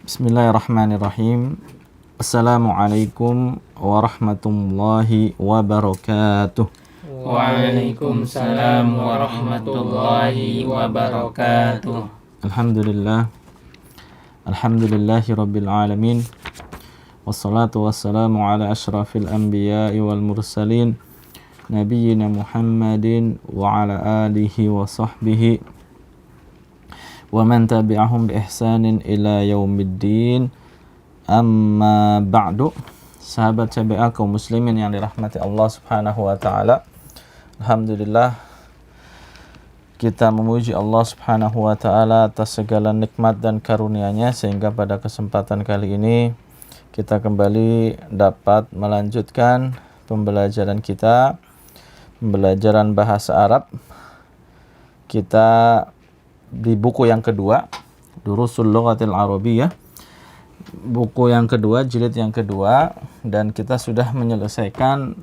Bismillahirrahmanirrahim. Assalamualaikum warahmatullahi wabarakatuh. Waalaikumsalam warahmatullahi wabarakatuh. Alhamdulillahi rabbil alamin. Wassalatu wassalamu ala ashrafil anbiya'i wal mursalin nabiyyina Muhammadin wa ala alihi wa sahbihi wa man tabi'ahum bi ihsanin ila yaumiddin. Amma ba'du. Sahabat CBA kaum muslimin yang dirahmati Allah Subhanahu wa taala. Alhamdulillah kita memuji Allah Subhanahu wa taala atas segala nikmat dan karunia-Nya sehingga pada kesempatan kali ini kita kembali dapat melanjutkan pembelajaran kita, pembelajaran bahasa Arab. Kita di buku yang kedua, Durusul Lughatil Arabiyyah, buku yang kedua, jilid yang kedua, dan kita sudah menyelesaikan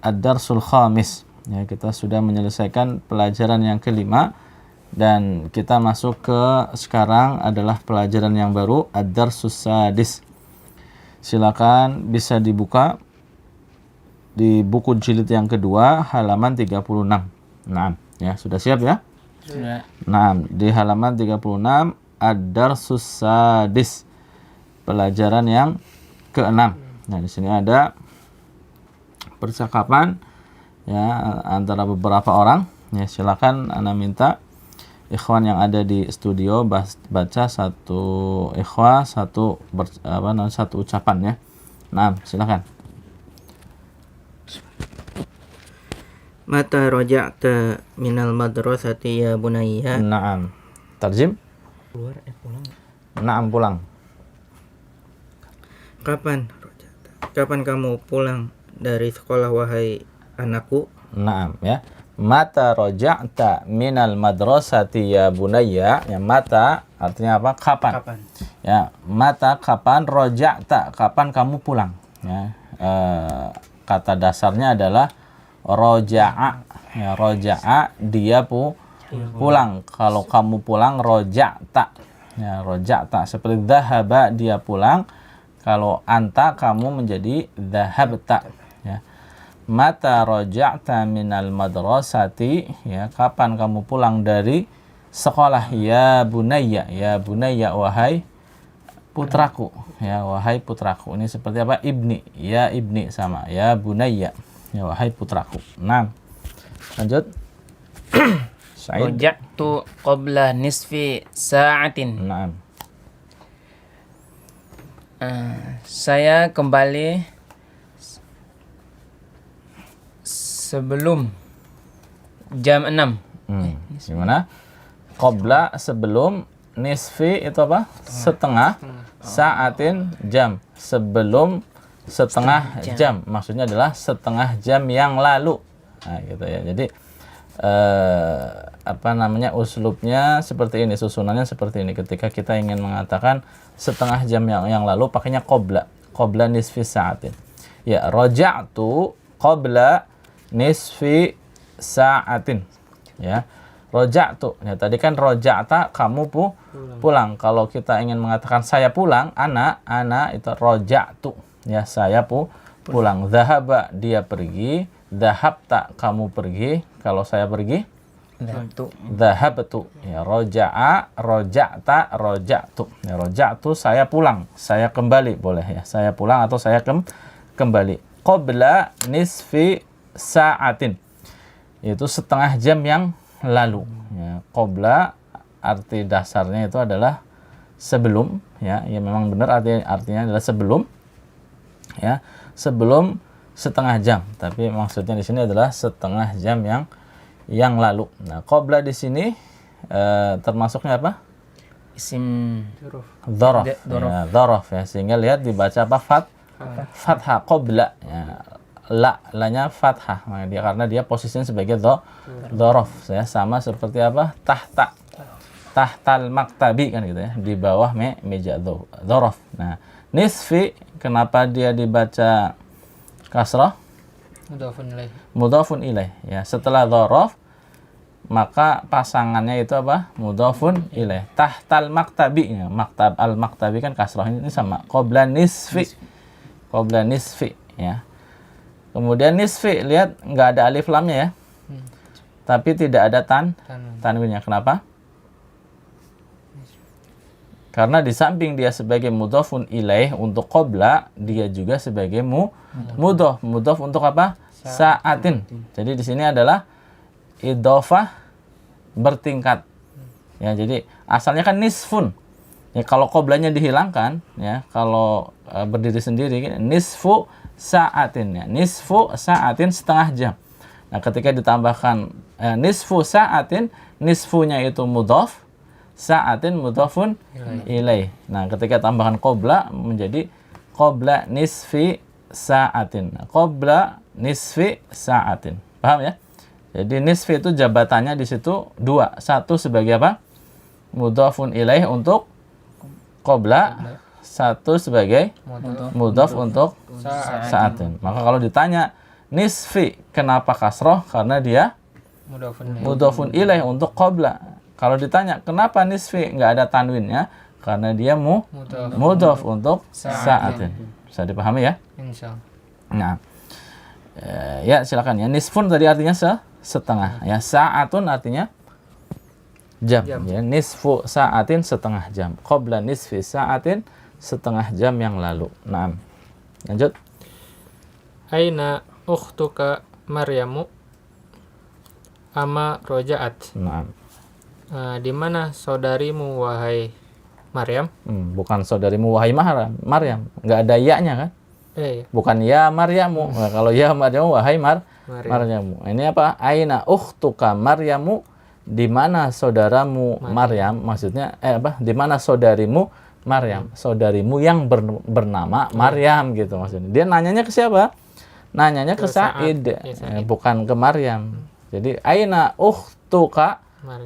Ad-Darsul Khamis. Ya, kita sudah menyelesaikan pelajaran yang kelima dan kita masuk ke sekarang adalah pelajaran yang baru, Ad-Darsus Sadis. Silakan bisa dibuka di buku jilid yang kedua halaman 36. Nah, ya sudah siap ya? Sudah. Nah, di halaman 36 Ad-Darsus Sadis, pelajaran yang ke-6. Nah, di sini ada percakapan ya antara beberapa orang. Ya, silakan ana minta ikhwan yang ada di studio baca satu ikhwah, satu ucapan ya. Nah, silakan. Mata raja'ta minal madrasati ya bunayya. Naam. Tarjim? Pulang. Naam, pulang. Kapan kamu pulang dari sekolah wahai anakku? Naam ya. Mata raja'ta minal madrasati ya bunayya. Ya, mata artinya apa? Kapan. Ya, mata kapan, raja'ta kapan kamu pulang. Ya. Kata dasarnya adalah roja'a. Ya, roja'a dia pulang. Kalau kamu pulang roja'ta. Ya, roja'ta seperti dhahaba dia pulang. Kalau anta kamu menjadi dhahabta. Ya. Mata roja'ta minal madrasati, ya, kapan kamu pulang dari sekolah, ya bunayya. Ya bunayya, wahai putraku. Ya, wahai putraku. Ini seperti apa? Ibni. Ya ibni sama. Ya bunayya. Ya, wahai putraku. Nah, lanjut. Sa'id. Raja'tu qabla nisfi sa'atin. Naam. Saya kembali sebelum jam 6. Gimana? Qabla sebelum, nisfi itu apa? Setengah, sa'atin jam. Sebelum setengah jam. Maksudnya adalah setengah jam yang lalu. Nah, gitu ya. Jadi uslubnya seperti ini, susunannya seperti ini. Ketika kita ingin mengatakan setengah jam yang lalu, pakainya qabla nisfi sa'atin. Ya, raja'tu qabla nisfi sa'atin. Ya, raja'tu. Ya, tadi kan raja'ta kamu pulang. Kalau kita ingin mengatakan saya pulang, ana itu raja'tu. Ya, saya pulang. Dhahaba dia pergi, dhahabta kamu pergi. Kalau saya pergi, dhahabtu. Ya, roja'a, roja'ta, roja'tu. Ya, roja'tu saya pulang, saya kembali, boleh ya. Saya pulang atau saya kembali. Qabla nisfi sa'atin. Itu setengah jam yang lalu. Ya, qabla arti dasarnya itu adalah sebelum, ya. Ya, memang benar artinya adalah sebelum. Ya, sebelum setengah jam, tapi maksudnya di sini adalah setengah jam yang lalu. Nah, qabla di sini termasuknya apa? Isim Dzaraf. Ya, dzaraf ya. Sehingga lihat dibaca apa? Fathah qabla. Ya, la-nya fathah. Nah, karena dia posisinya sebagai dzaraf ya, sama seperti apa? Tahtal maktabi kan gitu ya, di bawah meja dzaraf. Nah, nisfi kenapa dia dibaca kasrah? mudhafun ilaih. Mudhafun ilaih ya. Setelah dzaraf maka pasangannya itu apa? Mudhafun ilaih. Tahtal maktabi. Ya, maktab al-maktabi kan kasrah ini sama. Qabla nisfi. Qabla nisfi ya. Kemudian nisfi, lihat nggak ada alif lamnya ya. Tapi tidak ada tanwinnya. Kenapa? Karena di samping dia sebagai mudhafun ilaih untuk qabla, dia juga sebagai mudhaf. Mudhaf untuk apa? Sa'atin. Jadi di sini adalah idhofah bertingkat. Ya, jadi asalnya kan nisfun. Ya, kalau qoblanya dihilangkan, ya, kalau berdiri sendiri, nisfu sa'atin, ya, nisfu sa'atin setengah jam. Nah, ketika ditambahkan nisfu sa'atin, nisfunya itu mudhaf, sa'atin mudhafun ilaih. Nah, ketika tambahkan qobla menjadi qobla nisfi sa'atin. Qobla nisfi sa'atin. Paham ya? Jadi nisfi itu jabatannya di situ dua. Satu sebagai apa? Mudhafun ilaih untuk qobla. Satu sebagai mudhaf untuk sa'atin. Maka kalau ditanya nisfi kenapa kasroh? Karena dia mudhafun ilaih untuk qobla. Kalau ditanya kenapa nisfi nggak ada tanwinnya? Karena dia mudhaf untuk sa'atin. Bisa dipahami ya? Insya Nah, Allah. ya silakan ya. Nisfun tadi artinya setengah. Ya, sa'atun artinya jam. Ya, nisfu sa'atin setengah jam. Qabla nisfi sa'atin setengah jam yang lalu. Nah, lanjut. Aina ukhtuka Maryamu ama roja'at. Nah, Di mana saudarimu wahai Maryam? bukan saudarimu wahai Maryam. Nggak ada ya-nya kan? Iya. Bukan ya Maryamu. Nah, kalau ya Maryamu wahai Maryamu. Ini apa? Aina ukhtuka Maryamu, di mana saudaramu Maryam? Maksudnya apa? Di mana saudarimu Maryam? Saudarimu yang bernama Maryam gitu maksudnya. Dia nanyanya ke siapa? Nanyanya ke Sa'id, bukan ke Maryam. Jadi aina ukhtuka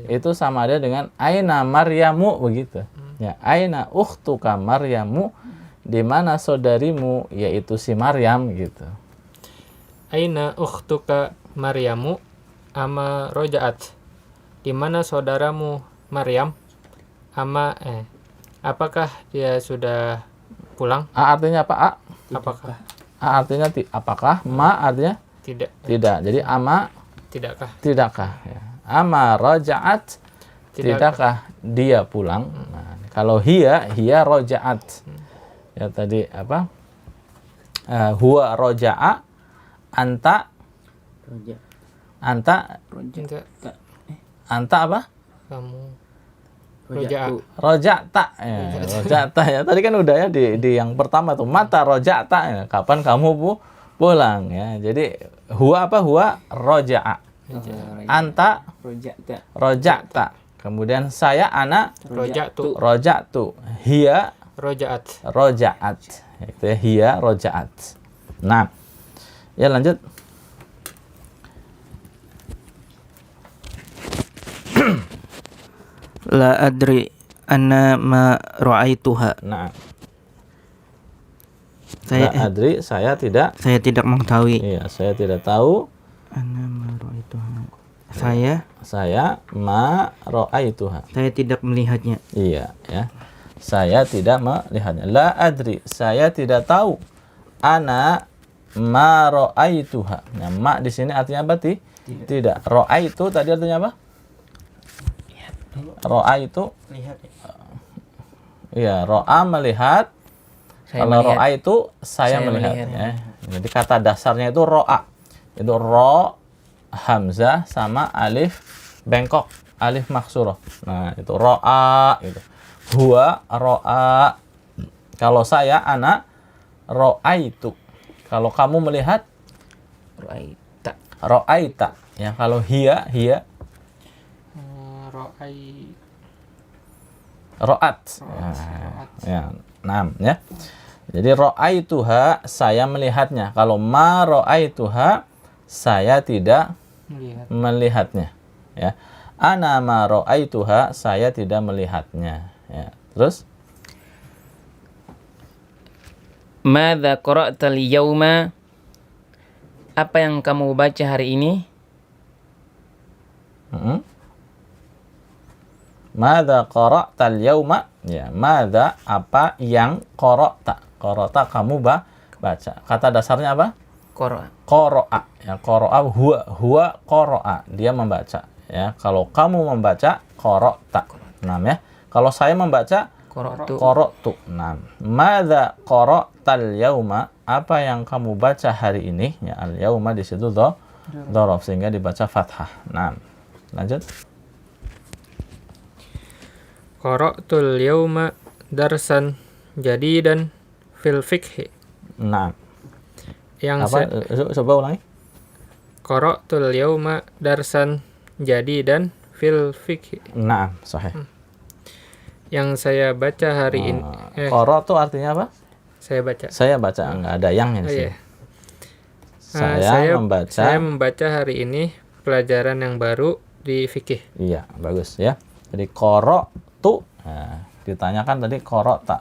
itu sama ada dengan aina Maryamu begitu. Ya, aina ukhtuka Maryamu, di mana saudarimu yaitu si Maryam gitu. Aina ukhtuka Maryamu ama roja'at. Di mana saudaramu Maryam ama apakah dia sudah pulang? A artinya apa? A? Apakah? A artinya apakah? Ma artinya Tidak. tidak. Jadi ama Tidakkah? tidakkah ya. Ama raja'at, tidakkah dia pulang. Nah, kalau hiya raja'at. Ya tadi apa? Huwa raja'a, anta apa? Kamu roja'a. Roja'ta ya, roja'ta ya. Tadi kan udah ya di yang pertama tuh mata roja'ta ya. Kapan kamu pulang ya. Jadi huwa apa? Huwa roja'a. Anta roja'ta. Kemudian saya ana roja'tu. Hiya roja'at. Itu ya, hiya roja'at. Nah, ya lanjut. La adri anna ma ra'aituha. Nah, Saya adri, saya tidak mengetahui. Iya, saya tidak tahu. Anna ma ra'aituha. Saya ma ra'aituha. Saya tidak melihatnya. Iya, ya. Saya tidak melihatnya. La adri, saya tidak tahu. Ana ma ra'aituha. Nah, ma di sini artinya apa? Tidak. Ra'aitu tadi artinya apa? Ra'aitu. Iya, ra'a melihat. Kalau ra'aitu saya melihat. Ya. Jadi kata dasarnya itu ra'a. Itu ra, hamzah sama alif bengkok, alif maksurah. Nah, itu ra'a gitu. Huwa ra'a. Kalau saya ana ra'aitu. Kalau kamu melihat ra'aita. Ya, kalau hiya ra'at. Ya, nah, ya. Jadi ra'aituha, saya melihatnya. Kalau ma ra'aituha, saya tidak melihatnya. Ya. Ana ma ra'aituha, saya tidak melihatnya. Ya. Terus Madza qara'tal yauma? Apa yang kamu baca hari ini? Madza qara'tal yauma? Ya, madza apa yang qara'ta? Qara'ta kamu baca. Kata dasarnya apa? Qara'a. Qara'a. Ya, qara'a huwa qara'a. Dia membaca. Ya, kalau kamu membaca qara'ta. Nah, ya. Kalau saya membaca Qara'tu. qara'tu. Nah, madza qara'tal yauma? Apa yang kamu baca hari ini? Ya, al yauma di situ dzaraf sehingga dibaca fathah. Nah, lanjut. Qara'tul yauma darsan jadidan fil fiqhi. Nah, Yang apa? Coba ulangi. Qara'tul yauma darsan jadidan fil fiqhi. Nah, sahih. Yang saya baca hari ini. Qara' itu artinya apa? Saya baca. Saya baca, enggak ada yang di Oh, sini. iya. Saya membaca. Saya membaca hari ini pelajaran yang baru di fikih. Iya, bagus ya. Jadi qara'tu. Nah, ditanyakan tadi qara'ta.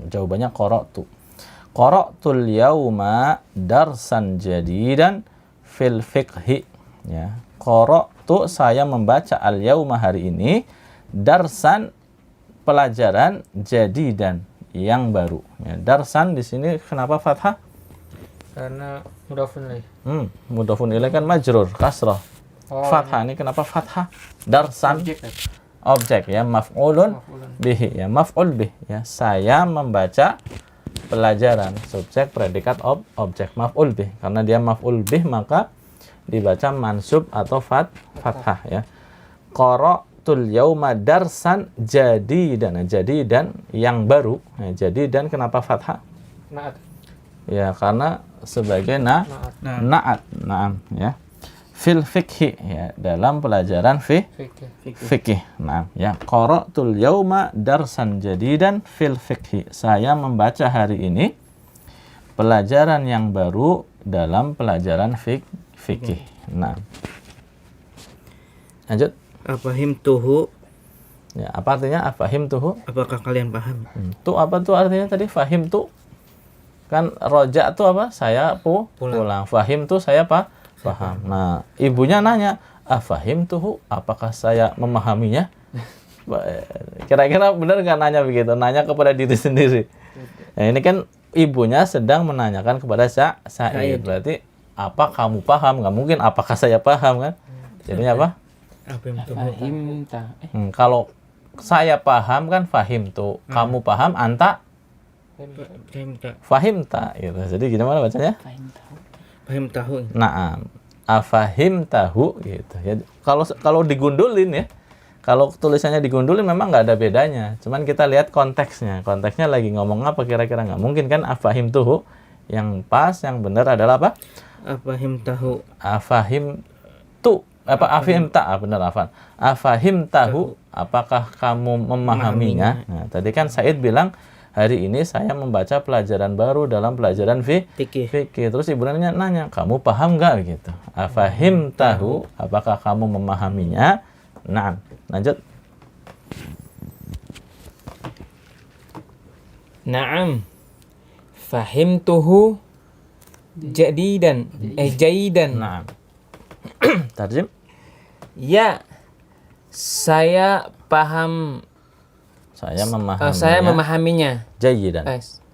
Jawabannya qara'tu. Qara'tul yauma darsan jadidan fil fiqhi. Ya. Qara'tu, saya membaca al yauma hari ini darsan pelajaran jadidan yang baru. Ya, darsan di sini kenapa fathah? Karena mudhafun ilaih. Mudhafun ilaih kan majrur, kasrah. Oh, Fathah ini kenapa fathah? Darsan Objek. objek ya, maf'ulun bihi ya, maf'ul bih ya. Saya membaca pelajaran, subjek predikat objek maf'ul bih. Karena dia maf'ul bih maka dibaca mansub atau fathah ya. Qara'tul yauma darsan jadidan. Jadidan yang baru. Ya, jadidan kenapa fathah? Naat. Ya, karena sebagai na'at. Naam ya. Fil fikhi ya, dalam pelajaran fikih. Nah, ya, qara'tul yauma darsan jadidan fil fikhi. Saya membaca hari ini pelajaran yang baru dalam pelajaran fikih. Nah. Lanjut. Afahimtuhu, Ya, apa artinya afahimtuhu? apakah kalian paham? Tu apa tuh artinya tadi? Fahim tu kan roja tuh apa? Saya pulang. Fahim tuh saya paham. Nah, ibunya nanya, afahim tuh apakah saya memahaminya? Kira-kira benar nggak nanya begitu? Nanya kepada diri sendiri. Nah, ini kan ibunya sedang menanyakan kepada Sa'id. Berarti apa kamu paham? Nggak mungkin apakah saya paham kan? Jadinya apa? Fahimta. Kalau saya paham kan fahim tuh. Kamu paham anta fahimta gitu. Jadi gimana bacanya? Fahimtahu. Naam. Afahimtahu gitu ya. Kalau digundulin ya. Kalau tulisannya digundulin memang nggak ada bedanya. Cuman kita lihat konteksnya. Konteksnya lagi ngomong apa kira-kira, nggak mungkin kan afahimtuhu. Yang pas, yang benar adalah apa? Afahimtahu. Afahimtu. Afahimta, benar Afan. Afahimtahu, apakah kamu memahaminya? Nah, tadi kan Said bilang hari ini saya membaca pelajaran baru dalam pelajaran fikih. Terus ibunya nanya, kamu paham nggak gitu? Afahimtahu, apakah kamu memahaminya? Nah, lanjut. Naam. Fahimtuhu jadidan. Jaidan. Nah, tarjim. Ya, saya paham. Saya memahaminya. Saya memahaminya. Jayidan.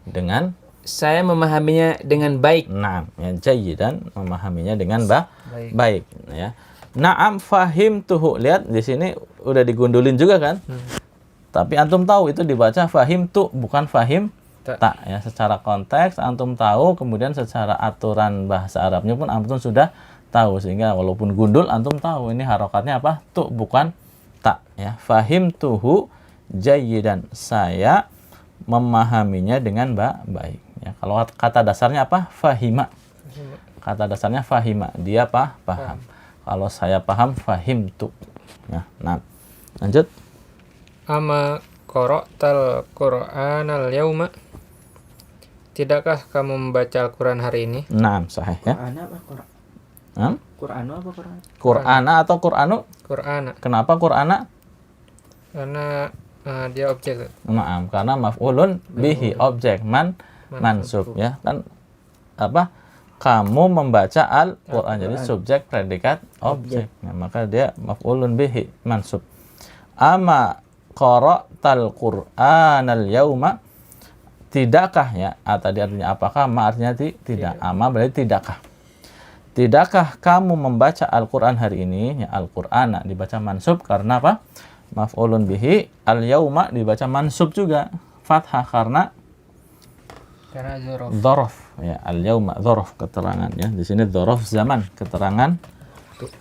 Dengan? Saya memahaminya dengan baik. Naam, ya, jayidan, memahaminya dengan baik. Ya. Naam fahimtuhu. Lihat di sini udah digundulin juga kan? Tapi antum tahu itu dibaca fahimtu bukan fahim tak ya. Secara konteks antum tahu, kemudian secara aturan bahasa Arabnya pun antum sudah tahu, sehingga walaupun gundul antum tahu ini harokatnya apa? Tu bukan tak ya. Fahimtuhu jayidan. Saya memahaminya dengan baik ya. Kalau kata dasarnya apa? Fahima. Kata dasarnya fahima. Dia paham. Kalau saya paham fahimtu. Ya, nah. Lanjut. Ama qara'tal Qur'anal yauma? Tidakkah kamu membaca Al-Quran hari ini? Nah, sahih ya. Qur'an apa Qur'an? Qur'anu apa Qur'an? Qur'ana atau Qur'anu? Qur'ana. Kenapa Qur'ana? Karena dia objek. Naam, karena maf'ulun bihi, objek mansub ya. Kan apa? Kamu membaca Al-Qur'an, jadi subjek predikat objek. Nah, maka dia maf'ulun bihi mansub. ama qara'tal Qur'anal yauma, tidakkah ya, tadi artinya apakah, ma artinya tidak, ama berarti tidakkah. Tidakkah kamu membaca Al-Qur'an hari ini? Ya, Al-Qur'ana dibaca mansub karena apa? Maf'ulun bihi. Al-yauma dibaca mansub juga fathah karena dzaraf. Ya, al-yauma dzaraf keterangan ya. Di sini dzaraf zaman, keterangan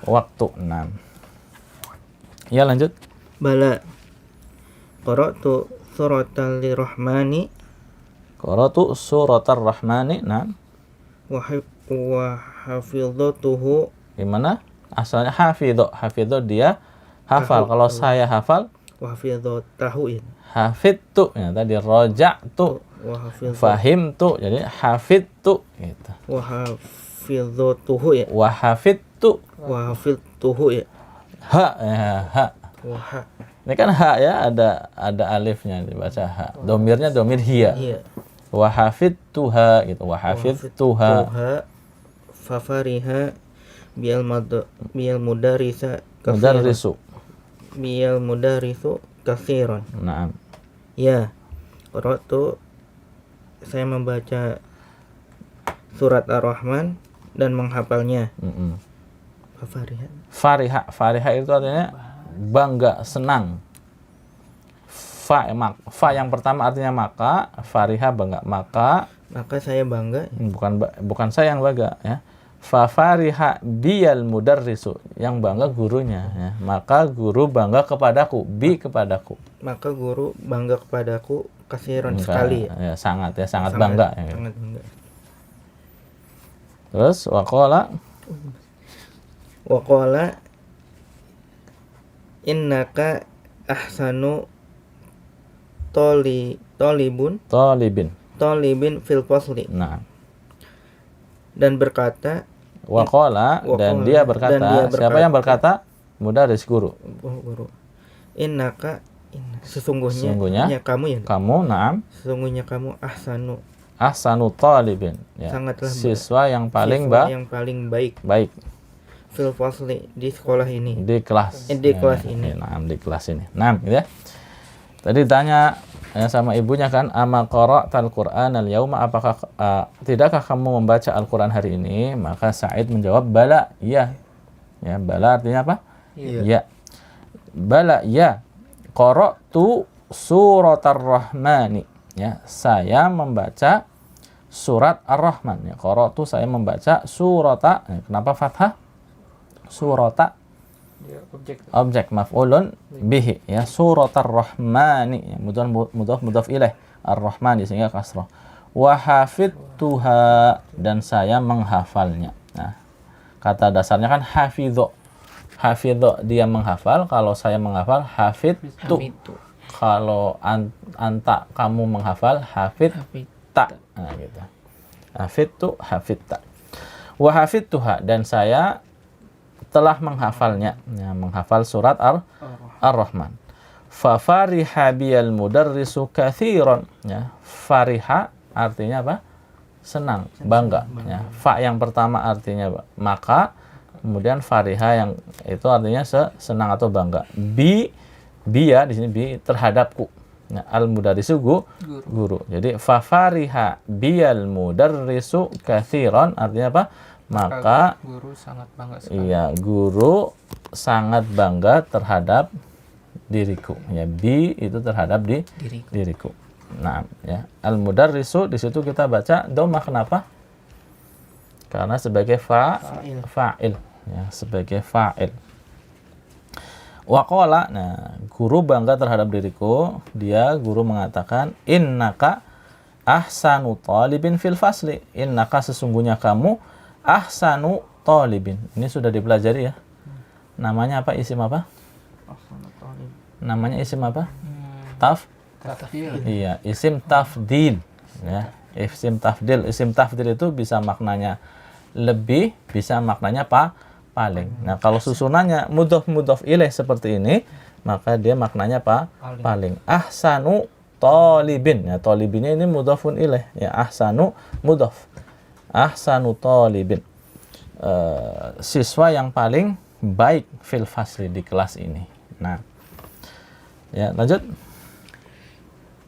waktu. 6. Ya, lanjut. Bala qara'tu suratal rahmani Qara'tu suratar rahmani. wa hafidhatuhu. Gimana? Asalnya hafidho. Hafidho dia hafal. Kalau saya hafal, Wa hafidhatahu ya. hafidtu. Ya, tadi roja'tu. Wa hafidh Fahimtu. Jadi hafidtu gitu. wa hafidhatuhu ya. Wa hafidtu. Wa hafidtuhu ya. Ha, ya, ha. Wa ha. Ini kan ha ya, ada alifnya dibaca ha. Domirnya domir hiya. Iya. Wa hafidtuha gitu. Wa hafidtuha. Fafariha bial mudarrisa Mudarrisu. bial mudarrisu katsiran. Naam. Ya, qara'tu, saya membaca surat Ar-Rahman dan menghafalnya. Fafariha. Fariha. Fariha itu artinya bangga, senang. Fa yang pertama artinya maka, fariha bangga, maka Maka saya bangga. bukan saya yang bangga ya. Fa fariha biyal mudarrisu, yang bangga gurunya ya. Maka guru bangga kepadaku, bi kepadaku. Maka guru bangga kepadaku kasiran sekali. Ya, sangat bangga ya. Sangat bangga. Terus waqala Wa qala innaka ahsanu talibin fil fasli. Nah, Dan berkata, waqala dan dia berkata, siapa yang berkata? Mudarris, guru. guru, innaka sesungguhnya ya kamu ya. Kamu, na'am, Sesungguhnya kamu ahsanu talibin ya. Sangatlah Siswa yang paling yang paling baik baik fil fasli, di sekolah ini. di kelas. Di kelas ini. Na'am, di kelas ini. Na'am, gitu ya. Tadi tanya ya, sama ibunya kan, ama qara'tal Qur'an al-yauma, apakah tidakkah kamu membaca Al-Qur'an hari ini? Maka Sa'id menjawab, bala, iya. Ya, bala artinya apa? Iya. Bala, iya. Qara'tu suratar rahmani. Ya, saya membaca surat Ar-Rahman. Ya, qara'tu, saya membaca surata. Ya, kenapa fathah? Surata. Objek maf'ulun bihi ya, suratar rahmani ya, mudhaf ilaih ar-rahmani sehingga kasrah. Wa hafidtuha, dan saya menghafalnya. Nah, kata dasarnya kan hafidho. Hafidho dia menghafal, kalau saya menghafal hafidtu. Kalau anta kamu menghafal hafidta. Nah, gitu. Hafidtu, hafidta. Wa hafidtuha, dan saya telah menghafalnya, ya, menghafal surat Ar-Rahman. Fa fariha biyal mudarrisu katsiran, ya. Fariha artinya apa? Senang, bangga, ya. Fa yang pertama artinya maka, kemudian fariha yang itu artinya senang atau bangga. Biya di sini bi terhadapku. Ya, al mudarrisu guru. Jadi fa fariha biyal mudarrisu katsiran artinya apa? Maka guru sangat bangga sekali. Iya, guru sangat bangga terhadap diriku. Ya, bi itu terhadap diriku. Nah, ya. Al-mudarrisu di situ kita baca dhammah, kenapa? Karena sebagai fa'il. Ya, sebagai fa'il. Waqala, nah, guru bangga terhadap diriku. Guru mengatakan, innaka ahsanu talibin fil fasli. Innaka, sesungguhnya kamu ahsanu talibin. Ini sudah dipelajari ya. Namanya apa? Isim apa? Namanya isim apa? Iya, isim tafdil. Ya, isim tafdil. Isim tafdil itu bisa maknanya lebih, bisa maknanya paling. Nah, kalau susunannya mudhaf ilaih seperti ini, maka dia maknanya paling. Ahsanu talibin. Ya, talibinnya ini mudhafun ilaih. Ya, ahsanu mudhaf. Ahsanu talibin, siswa yang paling baik fil fasli, di kelas ini. Nah, Ya, lanjut.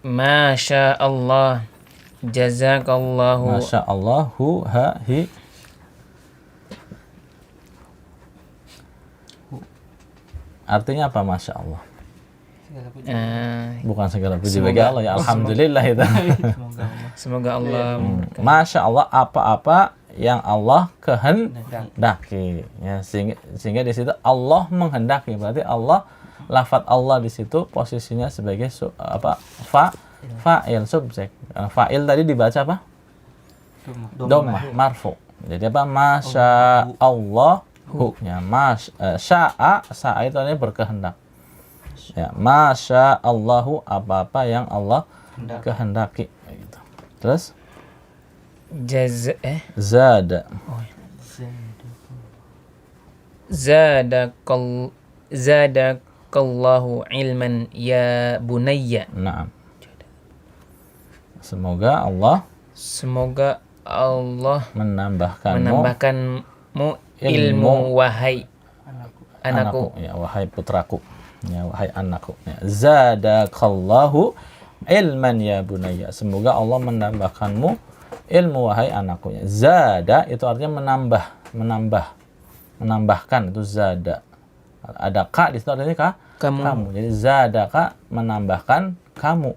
Masya Allah. Jazakallahu. Masya Allah, hu, ha, hi. Artinya apa Masya Allah? Bukan segala puji bagi Allah ya. Alhamdulillah itu. Semoga Allah Masya Allah, apa-apa yang Allah kehendaki. Ya, sehingga di situ Allah menghendaki. Berarti Allah, lafadz Allah di situ posisinya sebagai fa'il subjek. Fa'il tadi dibaca apa? Dhammah marfu. Jadi apa? Masya Allah hu. Ya, sya'a itu artinya berkehendak. Ya, Masya Allahu, apa-apa yang Allah kehendaki. Gitu. Terus zada. Zadakallahu ilman ya bunayya. Naam. Semoga Allah menambahkanmu ilmu wahai anakku. Ya, wahai putraku. Ya, wahai anakku. Ya. Zadakallahu ilman ya bunayya. Semoga Allah menambahkanmu ilmu wahai anakku. Ya. Zada itu artinya menambahkan, itu zada. Ada ka di situ artinya kamu. Jadi zadaka menambahkan kamu.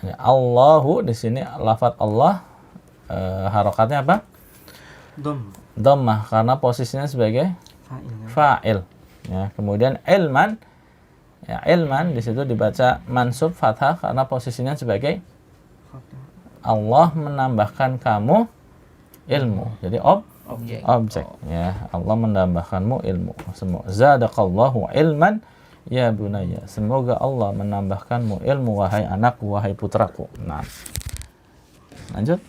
Ya, Allahu di sini lafadz Allah harokatnya apa? Dhammah karena posisinya sebagai fa'il. Ya, kemudian ilman, ya ilman di situ dibaca mansub fathah karena posisinya sebagai Allah menambahkan kamu ilmu. Jadi objek. Ya, Allah menambahkanmu ilmu. Zadakallahu ilman ya bunayya. Semoga Allah menambahkanmu ilmu wahai anakku, wahai putraku. Nah, lanjut.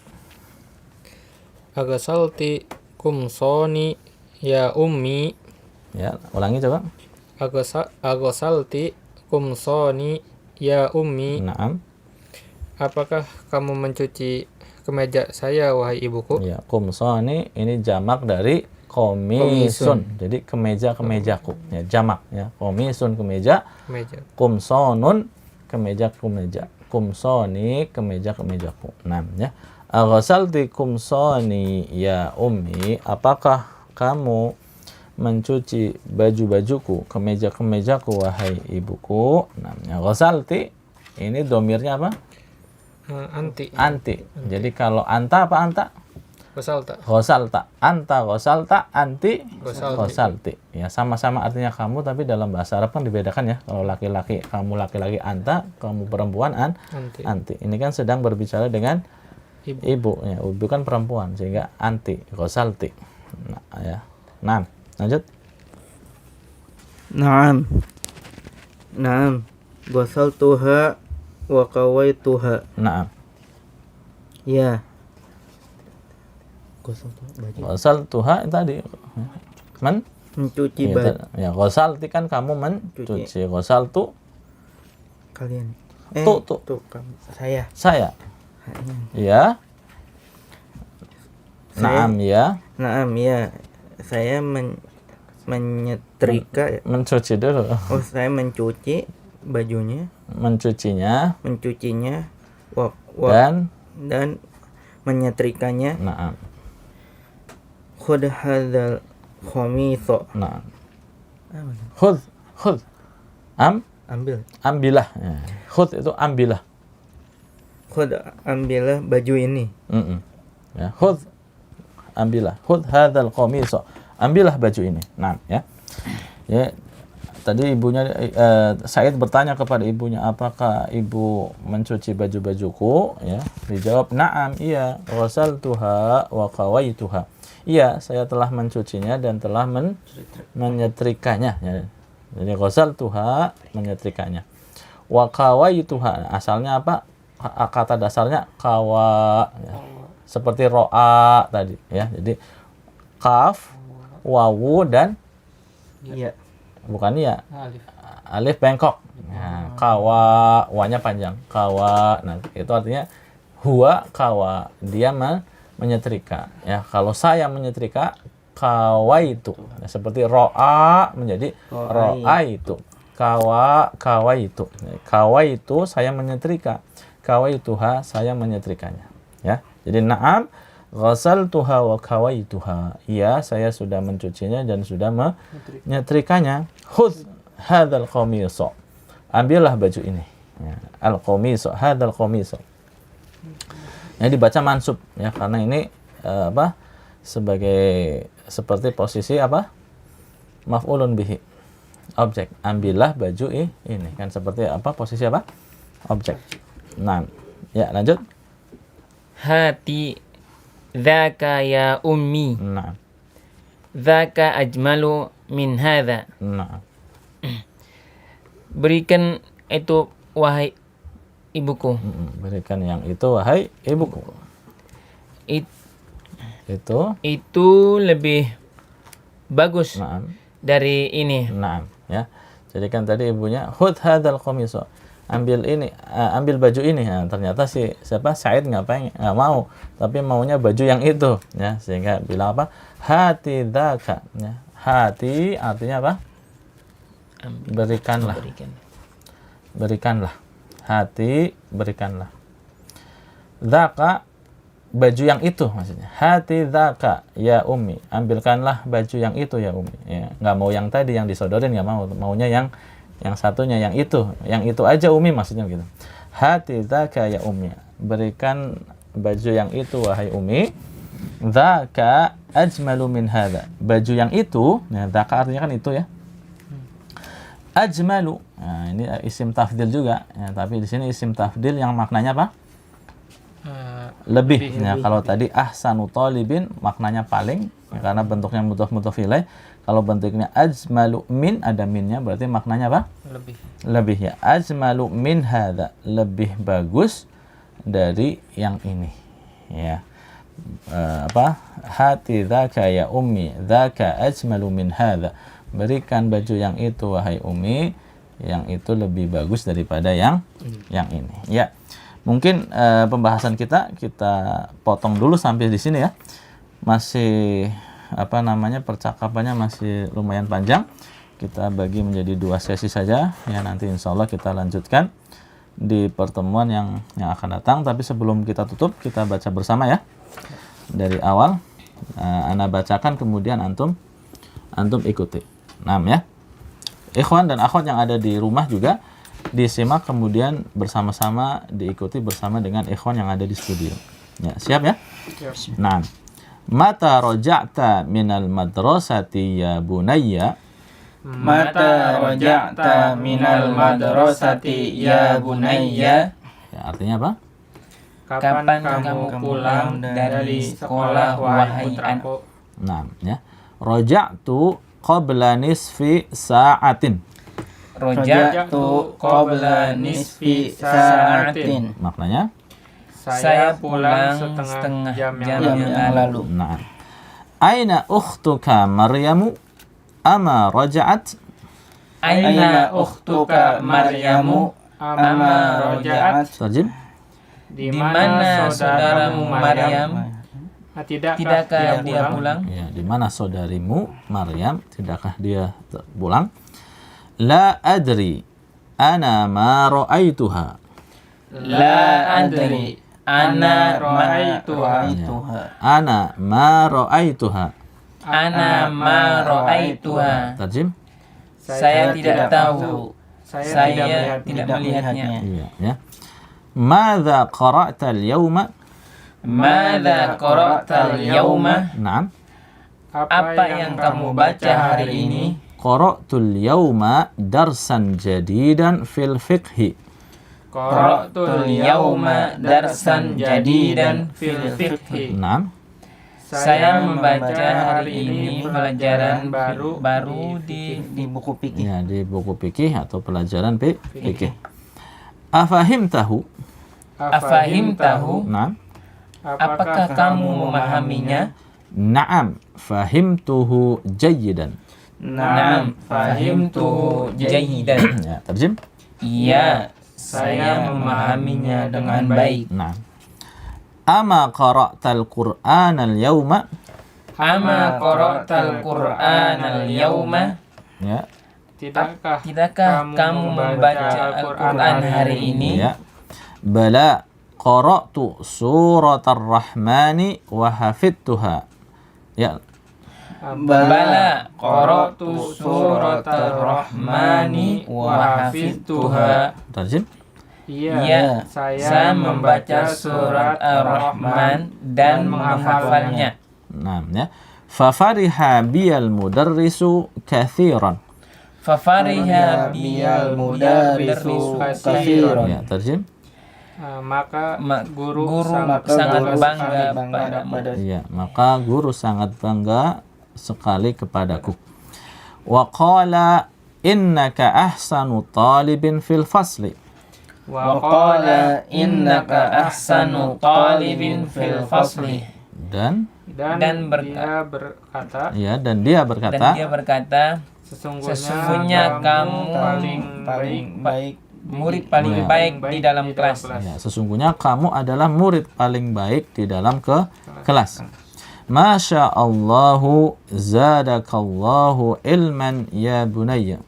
Agasalti kumsoni ya ummi. Ya, ulangi coba. Agasalti kumsoni ya ummi. Naam. Apakah kamu mencuci kemeja saya wahai ibuku? Ya, kumsoni ini jamak dari komisun. Jadi kemeja-kemejaku. Ya, jamak ya. Komisun kemeja. Kumsonun kemeja. Kumsoni kemeja-kemejaku. Nah, ya. Aghasalti kumsoni ya ummi. Apakah kamu mencuci baju-bajuku, kemeja-kemejaku wahai ibuku? Nah, ya. Ghasalti ini domirnya apa? Anti. Jadi kalau anta apa anta? Ghasalta. Anta ghasalta, anti ghasalti. Ya, sama-sama artinya kamu, tapi dalam bahasa Arab kan dibedakan ya. Kalau laki-laki, kamu laki-laki anta, kamu perempuan anti. Ini kan sedang berbicara dengan ibu ya. Ibu kan perempuan sehingga anti ghasalti. Nah, ya. Nah, lanjut. Naam. Ghasaltuha wa qawaituha. Naam. Ya. Ghasaltuha tadi mencuci baju. Ya, ghasalti kan kamu mencuci. Ghasaltu Kalian. Tuh. Kamu. Saya. Ya. Naam ya. Saya menyetrika. Mencuci dulu. Oh, saya mencuci bajunya. Mencucinya. Dan menyetrikanya. Naam. Khudh hadzal khamisa. Naam. Khudh. Ambillah. Ya. Khudh itu ambillah. Khudh ambillah baju ini. Ya, khudh ambillah. Khudh hadzal khamisa. Ambillah baju ini. Nah, ya. Ya. Tadi ibunya Said bertanya kepada ibunya, apakah ibu mencuci baju-bajuku? Ya, dijawab, "Na'am, iya, ghasaltuha wa qawaituha." Iya, saya telah mencucinya dan telah menyetrikanya. Ya. Jadi ghasaltuha, menyetrikanya. Wa qawaituha, asalnya apa? Kata dasarnya kawa. Ya. Seperti ro'a tadi. Ya. Jadi kaf, wawu dan Iya. Bukan ya, alif bengkok. Nah, kawa, wanya panjang. Kawa, nah itu artinya huwa kawa, dia menyetrika. Ya, kalau saya menyetrika, kawa itu. Nah, seperti ro'a menjadi ro'a itu. kawaitu. Kawaitu saya menyetrika. Kawaituha saya menyetrikanya. Ya. Jadi na'am ghasaltuha wa kawaituha. Iya, saya sudah mencucinya dan sudah menyetrikanya. Khudh hadzal qamisa. Ambillah baju ini. Ya. Al-qamisa, hadzal qamisa. Ini dibaca mansub ya, karena ini sebagai seperti posisi maf'ulun bihi, objek. Ambillah baju ini kan seperti posisi objek. Nah, ya lanjut. Hati dzaka ya ummi. Nah, Dzaka ajmalu min hadza. nah, Berikan itu wahai ibuku. berikan yang itu wahai ibuku. Itu Lebih bagus nah, dari ini. nah, ya. Jadi kan tadi ibunya khudh hadzal qamisa. Ambil ini, ambil baju ini. Nah, ternyata Said nggak mau, tapi maunya baju yang itu, ya. Sehingga bilang hati dzaka, ya. Hati artinya apa? Berikanlah. Berikanlah. Hati berikanlah. Dzaka baju yang itu maksudnya. Hati dzaka ya ummi. Ambilkanlah baju yang itu ya ummi. Ya, nggak mau yang tadi yang disodorin, nggak mau. Maunya yang satunya, yang itu aja ummi maksudnya gitu. Hati dzaka ya ummi. Berikan baju yang itu wahai ummi. Dzaka ajmalu min hadza. Baju yang itu, nah dzaka artinya kan itu ya. Ajmalu. Nah, ini isim tafdil juga, ya, tapi di sini isim tafdil yang maknanya apa? Lebih. Ya, kalau tadi ahsanu talibin maknanya paling, ya, karena bentuknya mudhaf ilaih. Kalau bentuknya ajmalu min, ada minnya, berarti maknanya apa? Lebih ya. Ajmalu min hadza, lebih bagus dari yang ini. Ya. Hati dzaka ya ummi, dzaka ajmalu min hadza. Berikan baju yang itu wahai ummi, yang itu lebih bagus daripada yang ini. Ya. Mungkin pembahasan kita potong dulu sampai di sini ya. Masih percakapannya masih lumayan panjang. Kita bagi menjadi 2 sesi saja ya, nanti insya Allah kita lanjutkan di pertemuan yang akan datang. Tapi sebelum kita tutup, kita baca bersama ya dari awal. Ana bacakan, kemudian antum ikuti. Ya. Ikhwan dan akhwat yang ada di rumah juga disimak, kemudian bersama-sama diikuti bersama dengan ikhwan yang ada di studio. Ya, siap ya? Siap. Nah, mata raja'ta minal madrasati ya bunayya. Mata raja'ta minal madrasati ya bunayya. Ya, artinya apa? Kapan kamu pulang dari sekolah wahai putraku? Nah, ya. Raja'tu qabla nisfi sa'atin. Raja'tu qabla nisfi sa'atin. Maknanya? Saya pulang setengah jam yang lalu. Nah. Aina ukhtuka Maryamu? Ama raja'at? Aina ukhtuka Maryamu? Ama raja'at? Tarjim? Di mana saudaramu Maryam? Tidakkah dia pulang? Ya, di mana saudarimu Maryam? Tidakkah dia pulang? La adri ana ma ra'aituha. La adri ana ra'aituha. Ana ma ra'aituha. Ana ma ra'aituha. Tarjim? Saya tidak tahu. Saya tidak melihatnya. Iya, ya. Madza qara'ta al-yawma? Madza qara'ta al-yawma? Naam. Apa yang kamu baca hari ini? Qara'tul yawma darsan jadidan fil fiqhi. Qara'tul yawma darsan jadidan fil fiqhi. Naam. Saya membaca hari ini pelajaran baru di buku fikih. Ya, di buku fikih atau pelajaran fikih. Afahimtahu? Afahimtahu? Naam. Apakah kamu memahaminya? Naam, fahimtuhu jayyidan. Naam, fahimtuhu jayyidan. Ya, tarjim? Iya, saya memahaminya dengan baik. Naam. Ama qara'tal Qur'ana al-yawma? Ama qara'tal Qur'ana al-yawma? Ya. Tidakkah kamu membaca Al-Quran hari ini? Ya. Bala qara'tu suratar rahmani wa hafidtuha. Ya. Bala qara'tu suratal rahmani wa hafidtuha. Tarjim. Iya, saya membaca surat Ar-Rahman dan menghafalnya. Nah, ya. Fafariha biyal mudarrisu kathiran. Fafariha biyal mudarrisu katsiran. Ya, tarjim. Maka guru sangat bangga padamu. Iya, maka guru sangat bangga sekali kepadaku. Wa qala innaka ahsanu talibin fil fasli. Wa qala innaka ahsanu talibin fil fasli. Dan dia berkata, dia berkata, sesungguhnya kamu paling baik, murid paling baik di dalam kelas. ya, sesungguhnya kamu adalah murid paling baik di dalam kelas. Masya Allahu zadakallahu ilman ya bunayya.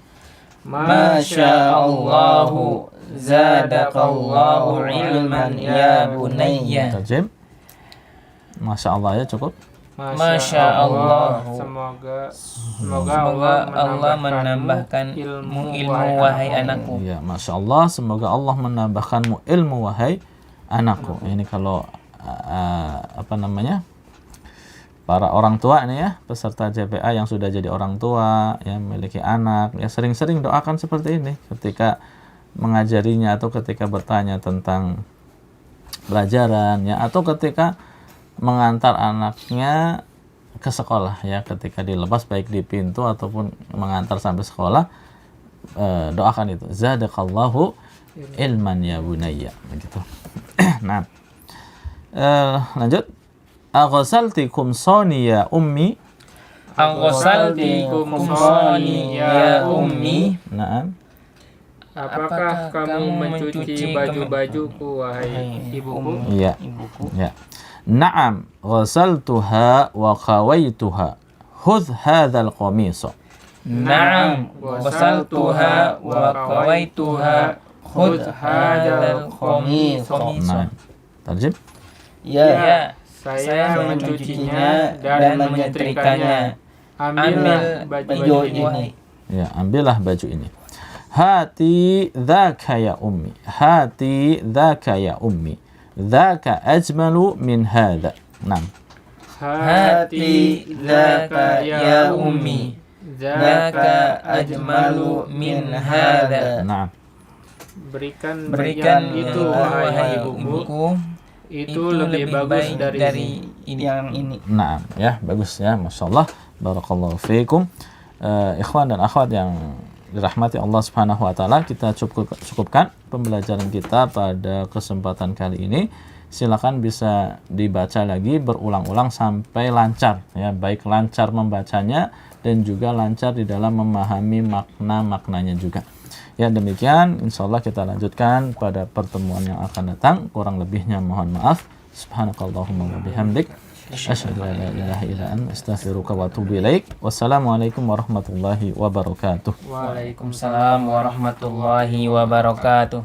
Masya Allahu zadakallahu ilman ya bunayya. Tarjim. Masya Allah ya cukup. Masya Allah. Semoga Allah menambahkan ilmu wahai anakku. Ya, Masya Allah, semoga Allah menambahkanmu ilmu wahai anakku. Ini kalau para orang tua nih ya, peserta JPA yang sudah jadi orang tua, yang memiliki anak, ya sering-sering doakan seperti ini ketika mengajarinya atau ketika bertanya tentang pelajaran ya, atau ketika mengantar anaknya ke sekolah ya, ketika dilepas baik di pintu ataupun mengantar sampai sekolah, doakan itu, zadakallahu ilman ya bunayya, begitu. Nah, lanjut. Aghasaltikum sani ya ummi. Aghasaltikum sani ya ummi. Naam. Apakah kamu mencuci baju-bajuku wahai ibuku? Iya. Ya. Naam, ghasaltuha wa khawaituha. Khudh hadzal qamis. Naam, ghasaltuha wa khawaituha. Khudh hadzal qamis. Nah, tarjim. Ya, saya mencucinya dan menyetrikanya. Ambil baju ini. Ya, ambillah baju ini. Hati dzaka ya ummi. Hati dzaka ya ummi. Dzaka ajmalu min hadha. Naam. Hati dzaka ya ummi. Dzaka ajmalu min hadha. Naam. Berikan itu wahai ibuku. Itu lebih bagus dari yang ini. Naam, ya, bagus ya, Masya Allah. Barakallahu fiikum. Ikhwan dan akhwat yang dirahmati Allah Subhanahu wa taala, kita cukupkan pembelajaran kita pada kesempatan kali ini. Silakan bisa dibaca lagi berulang-ulang sampai lancar ya, baik lancar membacanya dan juga lancar di dalam memahami makna-maknanya juga. Ya, demikian insyaallah kita lanjutkan pada pertemuan yang akan datang. Kurang lebihnya mohon maaf. Subhanakallahumma wa bihamdik asyhadu an la ilaha illa anta astaghfiruka wa atubu ilaik. Wassalamualaikum warahmatullahi wabarakatuh. Waalaikumsalam warahmatullahi wabarakatuh.